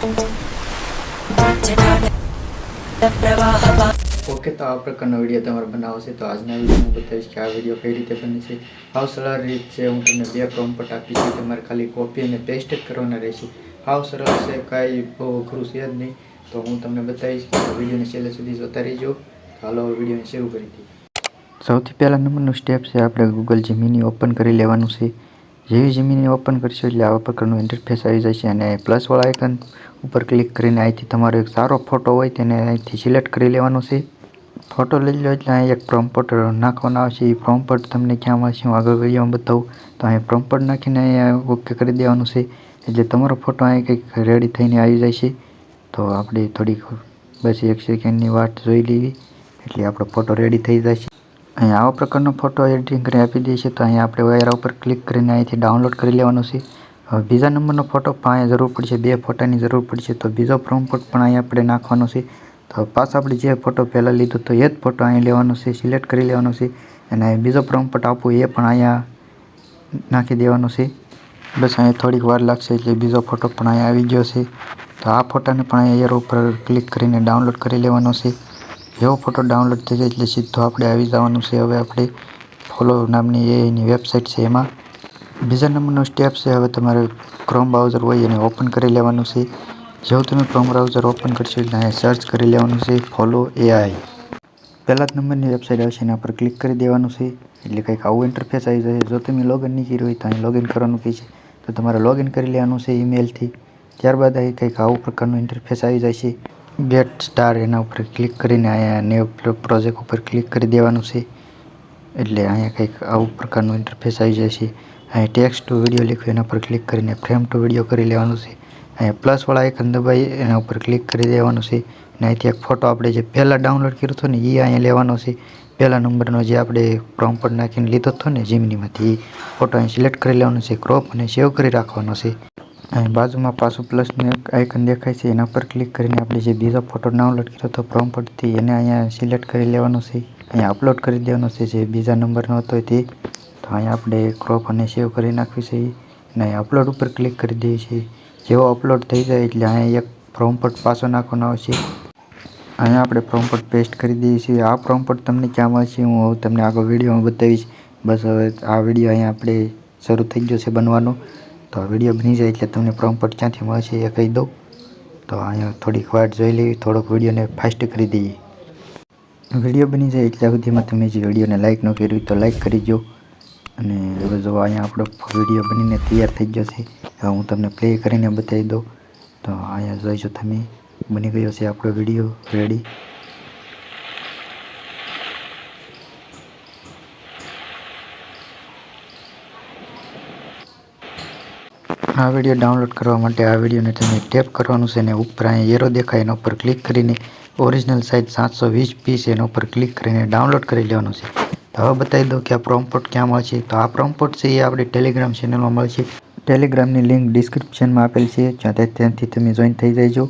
Okay, તો આ પ્રકારનો વિડીયો તમારે બનાવવો છે તો આજના વિડીયોમાં બતાવીશ કે આ વિડીયો કઈ રીતે બને છે. હાવ સરળ રીત છે. હું તમને બે પ્રોમ્પ્ટ આપીશ, તમારે ખાલી કોપી અને પેસ્ટ જ કરવાના રહેશે. હાવ સરળ છે, કાંઈ બહુ અઘરું છે જ નહીં. તો હું તમને બતાવીશ કે વિડીયોને છેલ્લે સુધી જોતા રહીજો. ચાલો વિડીયોને શરૂ કરી દઈએ. સૌથી પહેલા નંબરનું સ્ટેપ છે, આપણે ગૂગલ જીમિની ઓપન કરી લેવાનું છે. જેવી જીમિની ઓપન કરીશું એટલે આવા પ્રકારનું ઇન્ટરફેસ આવી જશે અને પ્લસવાળા આઇકન ઉપર ક્લિક કરીને અહીંથી તમારો એક સારો ફોટો હોય તેને અહીંથી સિલેક્ટ કરી લેવાનો છે. ફોટો લઈ લો એટલે અહીં એક પ્રોમ્પ્ટ નાખવાનો આવશે. એ પ્રોમ્પ્ટ તમને ક્યાં મળશે હું આગળ વિડીયોમાં બતાવું. તો અહીં પ્રોમ્પ્ટ નાખીને અહીંયા ઓકે કરી દેવાનું છે એટલે તમારો ફોટો અહીં કંઈક રેડી થઈને આવી જાય છે. તો આપણે થોડીક બસ 1 સેકન્ડની વાટ જોઈ લેવી એટલે આપણો ફોટો રેડી થઈ જાય છે. અહીંયા આવા પ્રકારનો ફોટો એડિટિંગ કરી આપી દે છે. તો અહીંયા આપણે વાયરા ઉપર ક્લિક કરીને અહીંથી ડાઉનલોડ કરી લેવાનો છે. હવે બીજા નંબરનો ફોટો પણ અહીંયા જરૂર પડશે, 2 ફોટાની જરૂર પડશે. તો બીજો પ્રોમ્પ્ટ પણ અહીંયા આપણે નાખવાનો છે. તો પાછો આપણે જે ફોટો પહેલાં લીધો તો એ જ ફોટો અહીં લેવાનો છે, સિલેક્ટ કરી લેવાનો છે અને બીજો પ્રોમ્પ્ટ આપું એ પણ અહીંયા નાખી દેવાનો છે. બસ અહીંયા થોડીક વાર લાગશે એટલે બીજો ફોટો પણ અહીંયા આવી ગયો છે. તો આ ફોટાને પણ અહીંયા એરો ઉપર ક્લિક કરીને ડાઉનલોડ કરી લેવાનો છે. જેવો ફોટો ડાઉનલોડ થઈ જાય એટલે સીધો આપણે આવી જવાનું છે. હવે આપણે ફોલો નામની એની વેબસાઇટ છે એમાં. બીજા નંબરનો સ્ટેપ છે, હવે તમારે ક્રોમ બ્રાઉઝર હોય એને ઓપન કરી લેવાનું છે. જેવું તમે ક્રોમ બ્રાઉઝર ઓપન કરશો એટલે અહીંયા સર્ચ કરી લેવાનું છે ફોલો AI. પહેલા જ નંબરની વેબસાઇટ આવશે એના પર ક્લિક કરી દેવાનું છે એટલે કંઈક આવું ઇન્ટરફેસ આવી જશે. જો તમે લોગિન નહીં કર્યું હોય તો અહીં લોગિન કરવાનું કહે છે, તો તમારે લોગિન કરી લેવાનું છે ઈમેલથી. ત્યારબાદ અહીં કંઈક આવું પ્રકારનું ઇન્ટરફેસ આવી જાય છે. ગેટ સ્ટાર એના ઉપર ક્લિક કરીને અહીંયા નેવ પ્રોજેક્ટ ઉપર ક્લિક કરી દેવાનું છે એટલે અહીંયા કંઈક આવું પ્રકારનું ઇન્ટરફેસ આવી જાય છે. અહીં ટેક્સ્ટ ટુ વિડીયો લખ્યું એના પર ક્લિક કરીને ફ્રેમ ટુ વિડીયો કરી લેવાનું છે. અહીંયા પ્લસવાળા આઇકન દબાવી એના ઉપર ક્લિક કરી દેવાનું છે અને અહીંથી એક ફોટો આપણે જે પહેલાં ડાઉનલોડ કર્યો હતો ને એ અહીંયા લેવાનો છે. પહેલા નંબરનો જે આપણે પ્રોમ્પ્ટ નાખીને લીધો હતો ને જીમિનીમાંથી એ ફોટો અહીં સિલેક્ટ કરી લેવાનો છે, ક્રોપ અને સેવ કરી રાખવાનો છે. અહીં બાજુમાં પાછું પ્લસનું એક આઇકન દેખાય છે એના પર ક્લિક કરીને આપણે જે બીજો ફોટો ડાઉનલોડ કર્યો હતો પ્રોમ્પ્ટથી એને અહીંયા સિલેક્ટ કરી લેવાનો છે. અહીંયા અપલોડ કરી દેવાનો છે જે બીજા નંબરનો હતો તે. તો અહીંયા આપણે ક્રોપ અને સેવ કરી નાખવી છે અને અહીંયા અપલોડ ઉપર ક્લિક કરી દઈએ છીએ. જેવો અપલોડ થઈ જાય એટલે અહીંયા એક પ્રોમ્પ્ટ પાછો નાખવાનો આવશે. અહીંયા આપણે પ્રોમ્પ્ટ પેસ્ટ કરી દઈએ છીએ. આ પ્રોમ્પ્ટ તમને ક્યાં મળશે હું તમને આગળ વિડીયોમાં બતાવીશ. બસ હવે આ વિડીયો અહીંયા આપણે શરૂ થઈ ગયો છે બનવાનો. તો આ વિડીયો બની જાય એટલે તમને પ્રોમ્પ્ટ ક્યાંથી મળશે એ કહી દઉં. તો અહીંયા થોડીક વાટ જોઈ લેવી, થોડોક વિડીયોને ફાસ્ટ કરી દઈએ. વિડીયો બની જાય એટલે સુધીમાં તમે જે વિડીયોને લાઇક ન કર્યું તો લાઇક કરી દો. અને હવે જો અહીંયા આપણો વિડીયો બનીને તૈયાર થઈ ગયો છે. હવે હું તમને પ્લે કરીને બતાવી દઉં. તો અહીંયા જોઈજો તમે, બની ગયો છે આપણો વિડીયો રેડી. આ વિડીયો ડાઉનલોડ કરવા માટે આ વિડીયોને તમે ટેપ કરવાનું છે અને ઉપર અહીંયા એરો દેખાય એના ઉપર ક્લિક કરીને ઓરિજિનલ સાઇઝ 720 પીસ એના ઉપર ક્લિક કરીને ડાઉનલોડ કરી લેવાનું છે. તો હવે બતાવી દઉં કે આ પ્રોમ્પ્ટ ક્યાં મળશે. તો આ પ્રોમ્પ્ટ છે એ આપણી ટેલિગ્રામ ચેનલમાં મળશે. ટેલિગ્રામની લિંક ડિસ્ક્રિપ્શનમાં આપેલ છે, ત્યાંથી તમે જોઈન થઈ જજો.